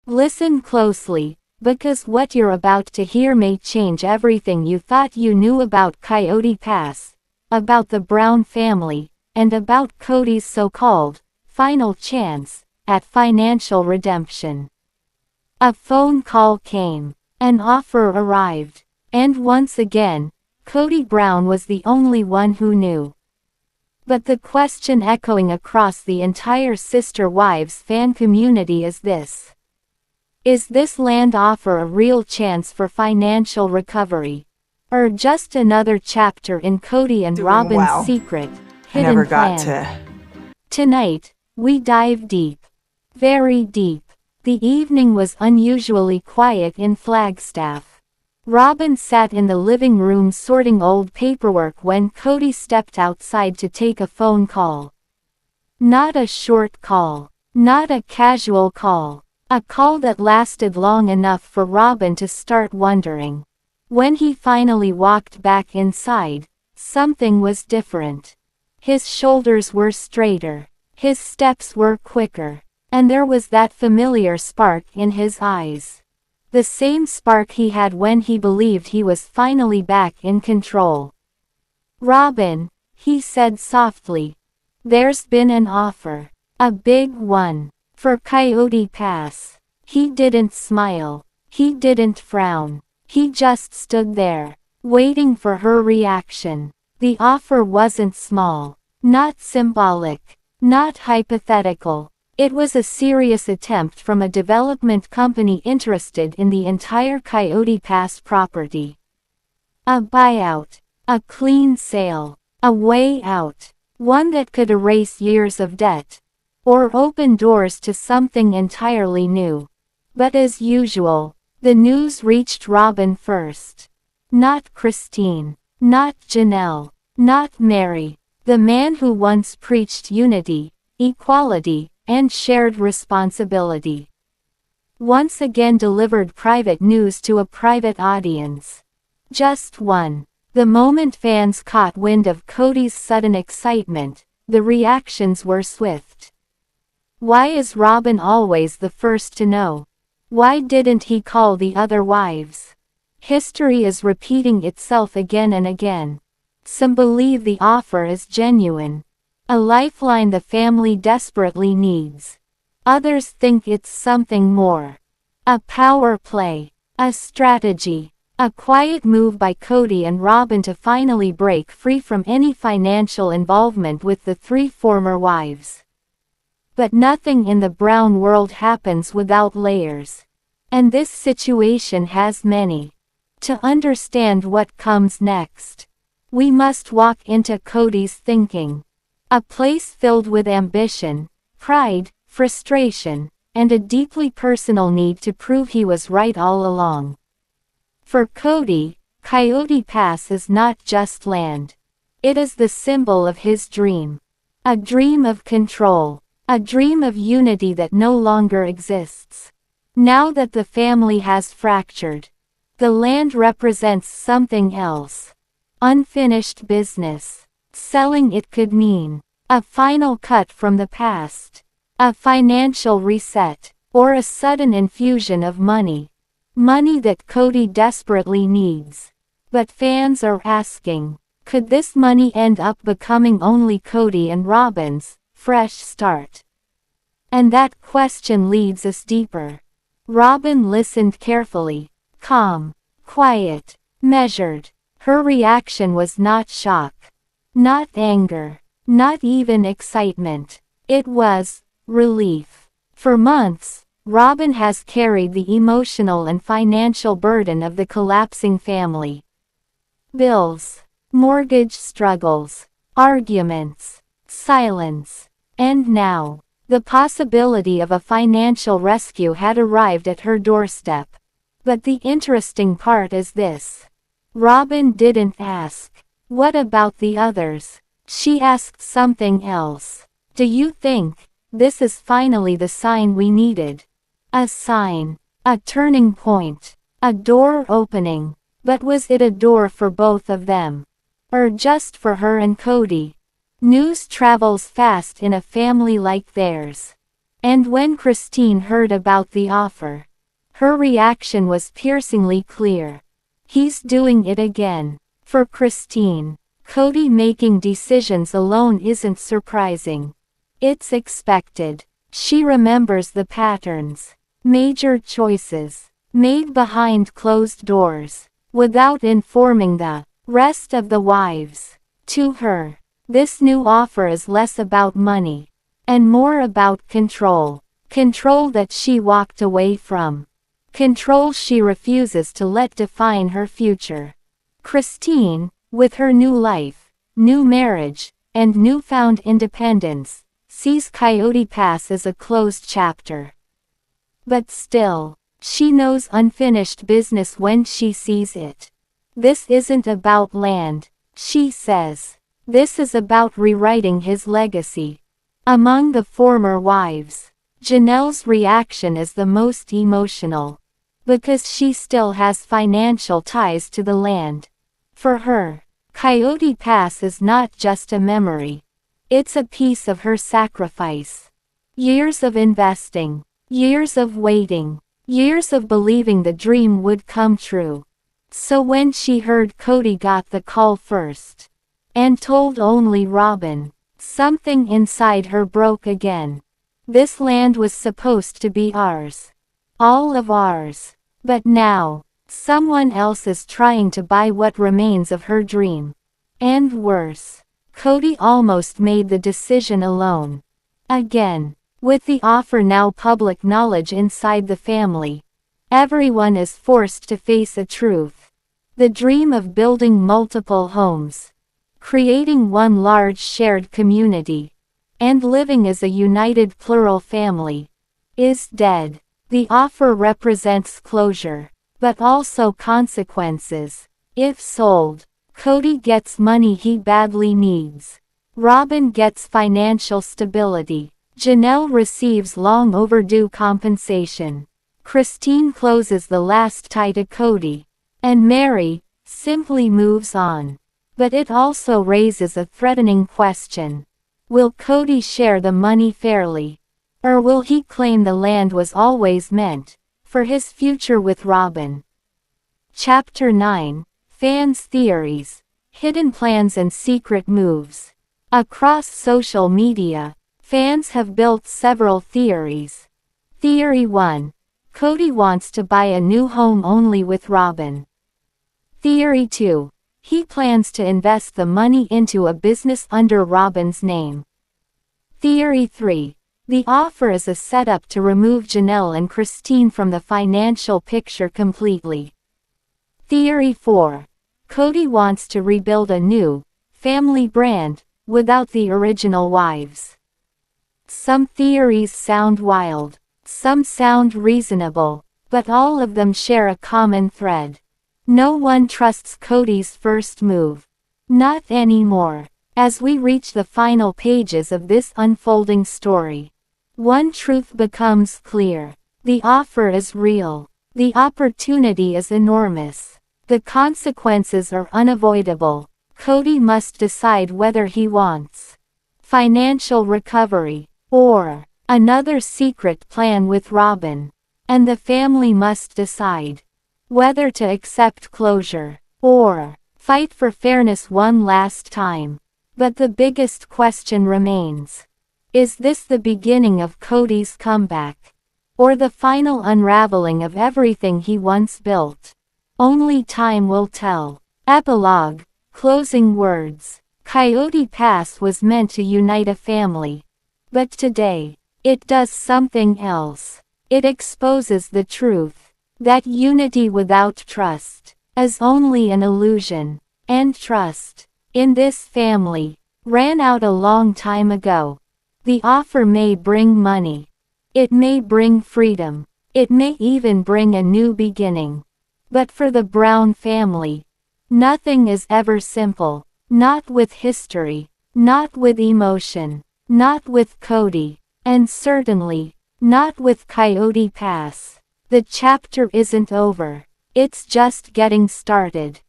Listen closely, because what you're about to hear may change everything you thought you knew about Coyote Pass, about the Brown family, and about Kody's so-called final chance at financial redemption. A phone call came. An offer arrived. And once again, Kody Brown was the only one who knew. But the question echoing across the entire Sister Wives fan community is this. Is this land offer a real chance for financial recovery? Or just another chapter in Kody and Robyn's secret, hidden plan? Tonight, we dive deep. Very deep. The evening was unusually quiet in Flagstaff. Robyn sat in the living room sorting old paperwork when Kody stepped outside to take a phone call. Not a short call. Not a casual call. A call that lasted long enough for Robyn to start wondering. When he finally walked back inside, something was different. His shoulders were straighter. His steps were quicker. And there was that familiar spark in his eyes. The same spark he had when he believed he was finally back in control. "Robyn," he said softly. "There's been an offer. A big one. For Coyote Pass." He didn't smile. He didn't frown. He just stood there, waiting for her reaction. The offer wasn't small. Not symbolic. Not hypothetical. It was a serious attempt from a development company interested in the entire Coyote Pass property. A buyout. A clean sale. A way out. One that could erase years of debt. Or open doors to something entirely new. But as usual, the news reached Robyn first. Not Christine. Not Janelle. Not Mary. The man who once preached unity, equality, and shared responsibility. Once again delivered private news to a private audience. Just one. The moment fans caught wind of Kody's sudden excitement, the reactions were swift. Why is Robyn always the first to know? Why didn't he call the other wives? History is repeating itself again and again. Some believe the offer is genuine. A lifeline the family desperately needs. Others think it's something more. A power play. A strategy. A quiet move by Kody and Robyn to finally break free from any financial involvement with the three former wives. But nothing in the Brown world happens without layers. And this situation has many. To understand what comes next, we must walk into Kody's thinking. A place filled with ambition, pride, frustration, and a deeply personal need to prove he was right all along. For Kody, Coyote Pass is not just land. It is the symbol of his dream. A dream of control. A dream of unity that no longer exists. Now that the family has fractured, the land represents something else. Unfinished business. Selling it could mean a final cut from the past, a financial reset, or a sudden infusion of money. Money that Kody desperately needs. But fans are asking, could this money end up becoming only Kody and Robyn's fresh start? And that question leads us deeper. Robyn listened carefully, calm, quiet, measured. Her reaction was not shock. Not anger. Not even excitement. It was relief. For months, Robyn has carried the emotional and financial burden of the collapsing family. Bills, mortgage struggles, arguments, silence. And now, the possibility of a financial rescue had arrived at her doorstep. But the interesting part is this. Robyn didn't ask, "What about the others?" She asked something else. "Do you think this is finally the sign we needed?" A sign. A turning point. A door opening. But was it a door for both of them? Or just for her and Kody? News travels fast in a family like theirs. And when Christine heard about the offer, her reaction was piercingly clear. He's doing it again. For Christine, Kody making decisions alone isn't surprising. It's expected. She remembers the patterns. Major choices, made behind closed doors, without informing the rest of the wives. To her, this new offer is less about money, and more about control. Control that she walked away from. Control she refuses to let define her future. Christine, with her new life, new marriage, and newfound independence, sees Coyote Pass as a closed chapter. But still, she knows unfinished business when she sees it. This isn't about land, she says. This is about rewriting his legacy. Among the former wives, Janelle's reaction is the most emotional, because she still has financial ties to the land. For her, Coyote Pass is not just a memory. It's a piece of her sacrifice. Years of investing, years of waiting, years of believing the dream would come true. So when she heard Kody got the call first, and told only Robyn, something inside her broke again. This land was supposed to be ours. All of ours. But now, someone else is trying to buy what remains of her dream. And worse, Kody almost made the decision alone. Again, with the offer now public knowledge inside the family, everyone is forced to face a truth. The dream of building multiple homes, creating one large shared community, and living as a united plural family, is dead. The offer represents closure, but also consequences. If sold, Kody gets money he badly needs. Robyn gets financial stability. Janelle receives long overdue compensation. Christine closes the last tie to Kody. And Mary simply moves on. But it also raises a threatening question. Will Kody share the money fairly? Or will he claim the land was always meant for his future with Robyn? Chapter 9. Fans' Theories, Hidden Plans and Secret Moves. Across social media, fans have built several theories. Theory 1. Kody wants to buy a new home only with Robyn. Theory 2. He plans to invest the money into a business under Robyn's name. Theory 3. The offer is a setup to remove Janelle and Christine from the financial picture completely. Theory 4. Kody wants to rebuild a new, family brand, without the original wives. Some theories sound wild, some sound reasonable, but all of them share a common thread. No one trusts Kody's first move. Not anymore. As we reach the final pages of this unfolding story, one truth becomes clear. The offer is real. The opportunity is enormous. The consequences are unavoidable. Kody must decide whether he wants financial recovery, or another secret plan with Robyn. And the family must decide whether to accept closure, or fight for fairness one last time. But the biggest question remains. Is this the beginning of Kody's comeback? Or the final unraveling of everything he once built? Only time will tell. Epilogue. Closing words. Coyote Pass was meant to unite a family. But today, it does something else. It exposes the truth. That unity without trust is only an illusion. And trust, in this family, ran out a long time ago. The offer may bring money. It may bring freedom. It may even bring a new beginning. But for the Brown family, nothing is ever simple. Not with history. Not with emotion. Not with Kody. And certainly, not with Coyote Pass. The chapter isn't over. It's just getting started.